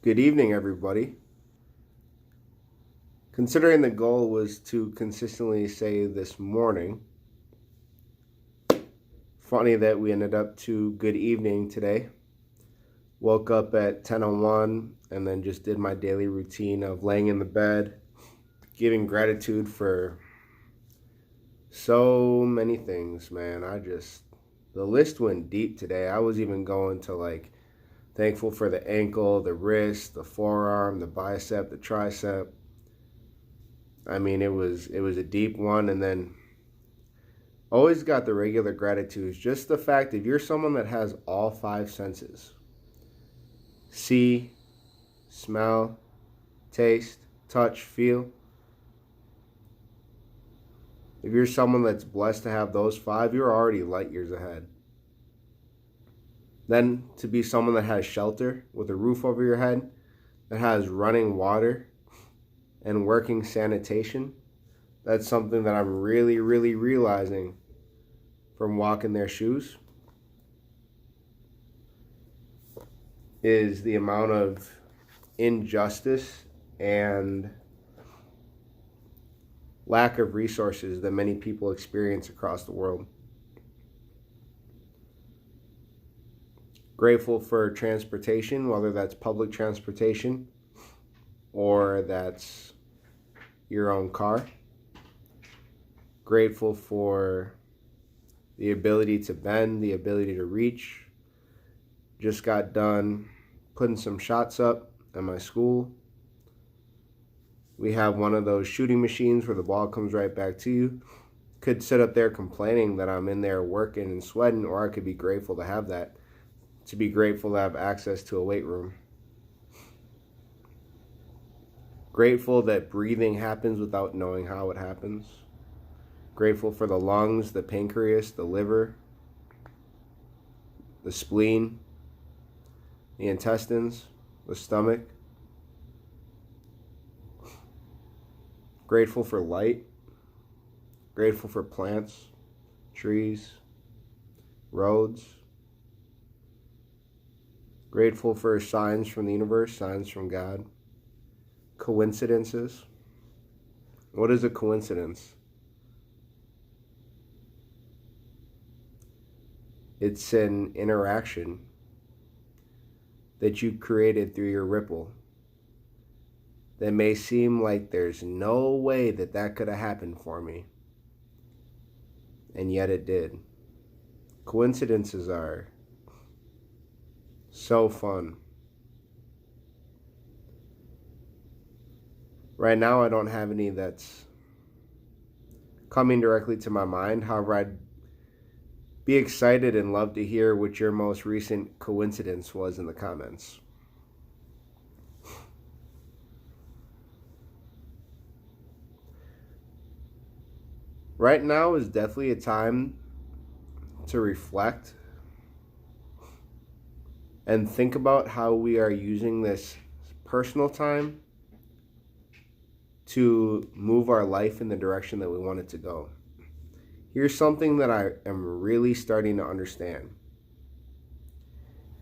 Good evening, everybody. Considering the goal was to consistently say this morning, funny that we ended up to good evening today. Woke up at 10:01 and then just did my daily routine of laying in the bed, giving gratitude for so many things, man. The list went deep today. I was even going to thankful for the ankle, the wrist, the forearm, the bicep, the tricep. I mean, it was a deep one, and then always got the regular gratitudes. Just the fact if you're someone that has all five senses, see, smell, taste, touch, feel. If you're someone that's blessed to have those five, you're already light years ahead. Then to be someone that has shelter with a roof over your head, that has running water and working sanitation, that's something that I'm really, really realizing from walking their shoes, is the amount of injustice and lack of resources that many people experience across the world. Grateful for transportation, whether that's public transportation or that's your own car. Grateful for the ability to bend, the ability to reach. Just got done putting some shots up at my school. We have one of those shooting machines where the ball comes right back to you. Could sit up there complaining that I'm in there working and sweating, or I could be grateful to have that. To be grateful to have access to a weight room. Grateful that breathing happens without knowing how it happens. Grateful for the lungs, the pancreas, the liver, the spleen, the intestines, the stomach. Grateful for light. Grateful for plants, trees, roads. Grateful for signs from the universe, signs from God. Coincidences. What is a coincidence? It's an interaction that you created through your ripple that may seem like there's no way that that could have happened for me, and yet it did. Coincidences are so fun. Right now, I don't have any that's coming directly to my mind. However, I'd be excited and love to hear what your most recent coincidence was in the comments. Right now is definitely a time to reflect and think about how we are using this personal time to move our life in the direction that we want it to go. Here's something that I am really starting to understand.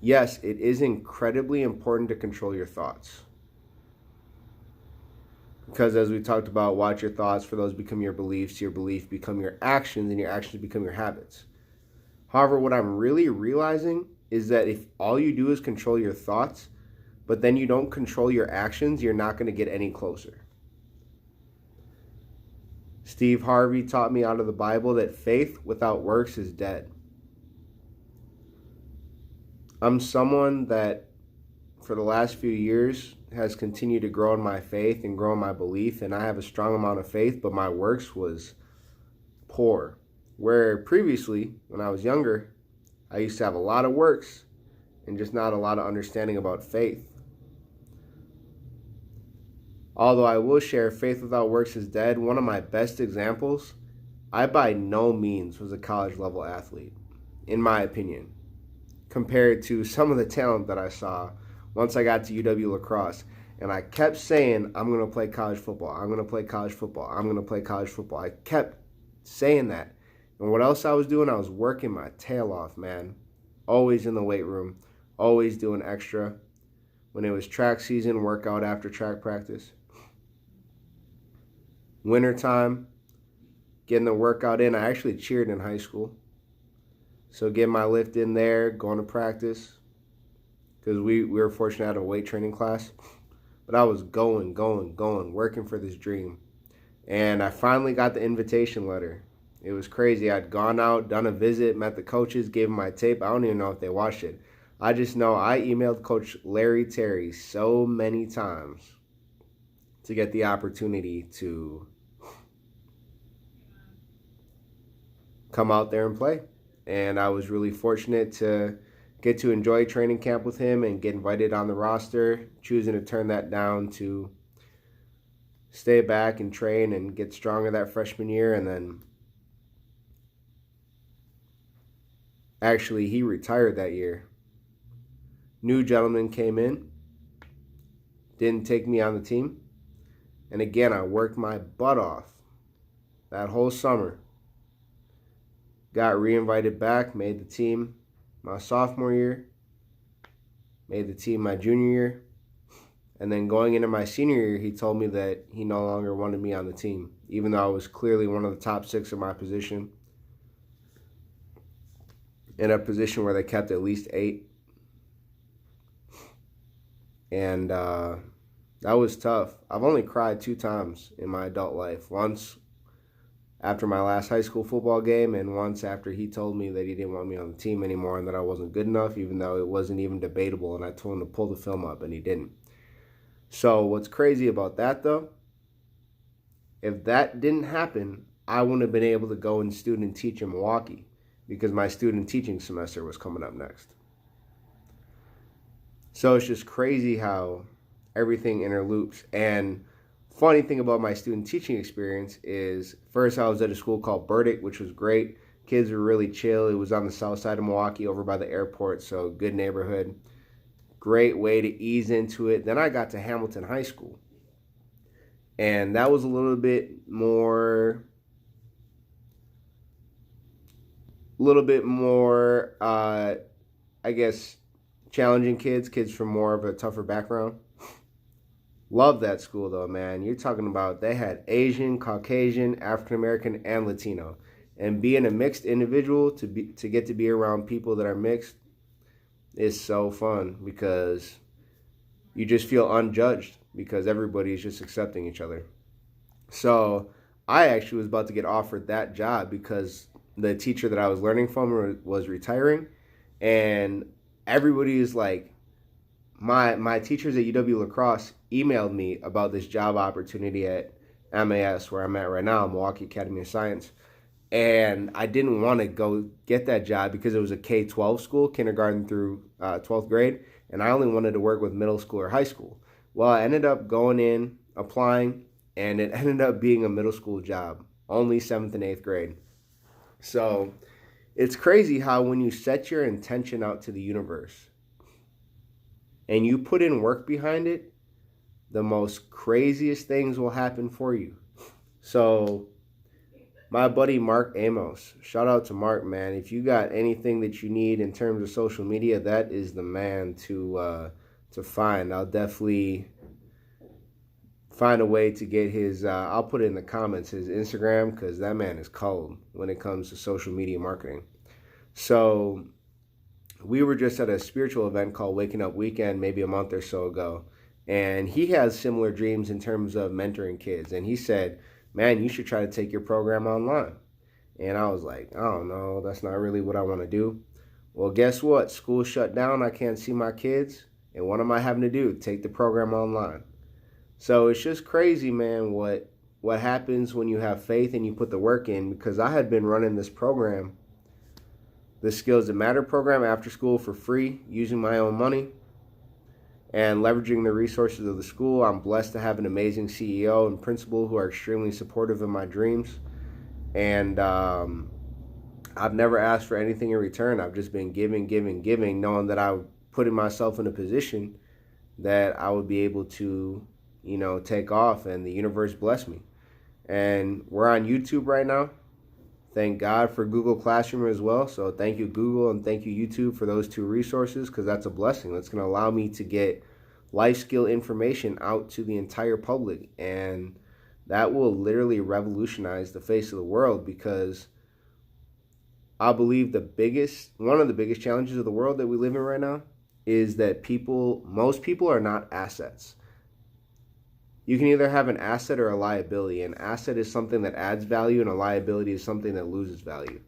Yes, it is incredibly important to control your thoughts. Because as we talked about, watch your thoughts, for those become your beliefs become your actions, and your actions become your habits. However, what I'm really realizing is that if all you do is control your thoughts, but then you don't control your actions, you're not going to get any closer. Steve Harvey taught me out of the Bible that faith without works is dead. I'm someone that for the last few years has continued to grow in my faith and grow in my belief, and I have a strong amount of faith, but my works was poor. Where previously, when I was younger, I used to have a lot of works and just not a lot of understanding about faith. Although I will share, faith without works is dead. One of my best examples, I by no means was a college level athlete, in my opinion, compared to some of the talent that I saw once I got to UW La Crosse. And I kept saying, I'm going to play college football. I'm going to play college football. I'm going to play college football. I kept saying that. And what else I was doing? I was working my tail off, man. Always in the weight room. Always doing extra. when it was track season, work out after track practice. Wintertime, getting the workout in. I actually cheered in high school. So getting my lift in there, going to practice. Because we were fortunate to have a weight training class. But I was going, working for this dream. And I finally got the invitation letter. It was crazy. I'd gone out, done a visit, met the coaches, gave them my tape. I don't even know if they watched it. I just know I emailed Coach Larry Terry so many times to get the opportunity to come out there and play. And I was really fortunate to get to enjoy training camp with him and get invited on the roster, choosing to turn that down to stay back and train and get stronger that freshman year. And then actually he retired that year. New gentleman came in, didn't take me on the team. And again, I worked my butt off that whole summer. Got re-invited back, made the team my sophomore year, made the team my junior year. And then going into my senior year, he told me that he no longer wanted me on the team, even though I was clearly one of the top 6 of my position, in a position where they kept at least 8. And that was tough. I've only cried 2 times in my adult life. Once after my last high school football game, and once after he told me that he didn't want me on the team anymore and that I wasn't good enough, even though it wasn't even debatable, and I told him to pull the film up, and he didn't. So what's crazy about that, though, if that didn't happen, I wouldn't have been able to go and student teach in Milwaukee because my student teaching semester was coming up next. So it's just crazy how everything interloops. And funny thing about my student teaching experience is, first I was at a school called Burdick, which was great. Kids were really chill. It was on the south side of Milwaukee over by the airport, so good neighborhood. Great way to ease into it. Then I got to Hamilton High School. And that was a little bit more, I guess, challenging kids from more of a tougher background. Love that school though, man. You're talking about, they had Asian, Caucasian, African American, and Latino. And being a mixed individual, to get to be around people that are mixed is so fun because you just feel unjudged because everybody's just accepting each other. So I actually was about to get offered that job because the teacher that I was learning from was retiring, and everybody is like, my teachers at UW La Crosse emailed me about this job opportunity at MAS, where I'm at right now, Milwaukee Academy of Science. And I didn't want to go get that job because it was a K-12 school, kindergarten through 12th grade, and I only wanted to work with middle school or high school. Well, I ended up going in, applying, and it ended up being a middle school job, only 7th and 8th grade. So it's crazy how when you set your intention out to the universe and you put in work behind it, the most craziest things will happen for you. So my buddy Mark Amos, shout out to Mark, man. If you got anything that you need in terms of social media, that is the man to find. I'll definitely find a way to get his, I'll put it in the comments, his Instagram, because that man is cold when it comes to social media marketing. So we were just at a spiritual event called Waking Up Weekend maybe a month or so ago, and he has similar dreams in terms of mentoring kids. And he said, man, you should try to take your program online. And I was like, I don't know, that's not really what I want to do. Well, guess what? School shut down. I can't see my kids. And what am I having to do? Take the program online. So it's just crazy, man, what happens when you have faith and you put the work in. Because I had been running this program, the Skills That Matter program, after school for free, using my own money and leveraging the resources of the school. I'm blessed to have an amazing CEO and principal who are extremely supportive of my dreams. And I've never asked for anything in return. I've just been giving, knowing that I put myself in a position that I would be able to, take off, and the universe blessed me. And we're on YouTube right now. Thank God for Google Classroom as well. So thank you, Google, and thank you, YouTube, for those two resources, because that's a blessing. That's going to allow me to get life skill information out to the entire public. And that will literally revolutionize the face of the world, because I believe one of the biggest challenges of the world that we live in right now is that most people are not assets. You can either have an asset or a liability. An asset is something that adds value, and a liability is something that loses value.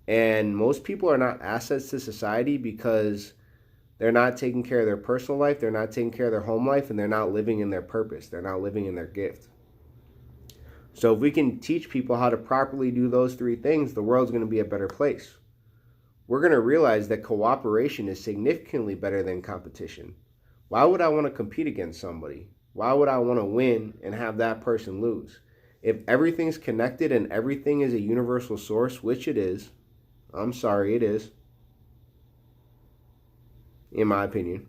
And most people are not assets to society because they're not taking care of their personal life, they're not taking care of their home life, and they're not living in their purpose. They're not living in their gift. So if we can teach people how to properly do those three things, the world's going to be a better place. We're going to realize that cooperation is significantly better than competition. Why would I want to compete against somebody? Why would I want to win and have that person lose? If everything's connected and everything is a universal source, which it is, I'm sorry, it is, in my opinion.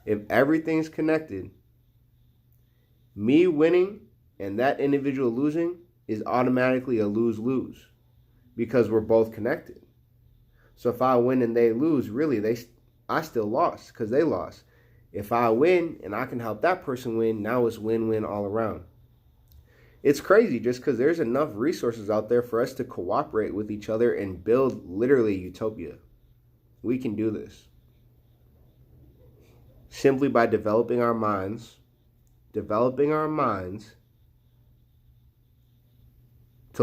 If everything's connected, me winning and that individual losing is automatically a lose-lose, because we're both connected. So if I win and they lose, really, I still lost because they lost. If I win and I can help that person win, now it's win-win all around. It's crazy just because there's enough resources out there for us to cooperate with each other and build literally utopia. We can do this simply by developing our minds to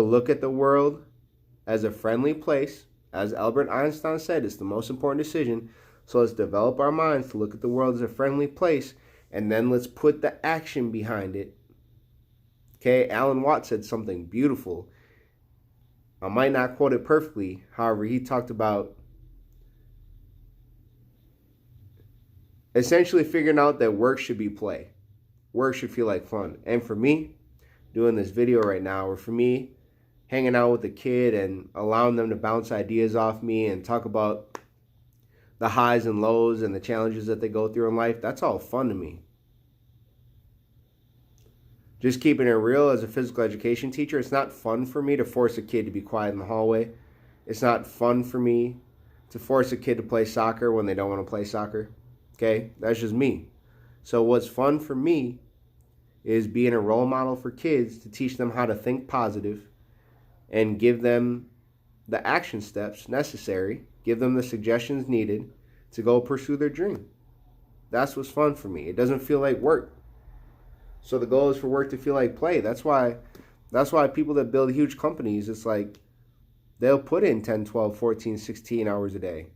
look at the world as a friendly place. As Albert Einstein said, it's the most important decision. So let's develop our minds to look at the world as a friendly place, and then let's put the action behind it. Okay, Alan Watts said something beautiful. I might not quote it perfectly. However, he talked about essentially figuring out that work should be play. Work should feel like fun. And for me, doing this video right now, or for me, hanging out with a kid and allowing them to bounce ideas off me and talk about the highs and lows and the challenges that they go through in life, that's all fun to me. Just keeping it real, as a physical education teacher, it's not fun for me to force a kid to be quiet in the hallway. It's not fun for me to force a kid to play soccer when they don't want to play soccer. Okay, that's just me. So what's fun for me is being a role model for kids to teach them how to think positive and give them the action steps necessary, give them the suggestions needed to go pursue their dream. That's what's fun for me. It doesn't feel like work. So the goal is for work to feel like play. That's why people that build huge companies, it's like they'll put in 10, 12, 14, 16 hours a day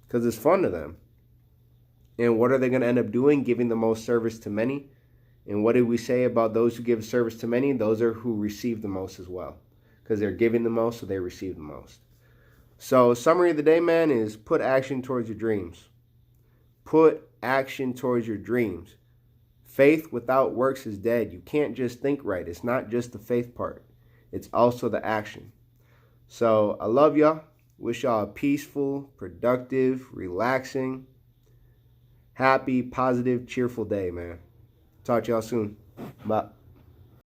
because it's fun to them. And what are they going to end up doing? Giving the most service to many. And what did we say about those who give service to many? Those are who receive the most as well, because they're giving the most, so they receive the most. So summary of the day, man, is put action towards your dreams. Put action towards your dreams. Faith without works is dead. You can't just think right. It's not just the faith part. It's also the action. So I love y'all. Wish y'all a peaceful, productive, relaxing, happy, positive, cheerful day, man. Talk to y'all soon. Bye.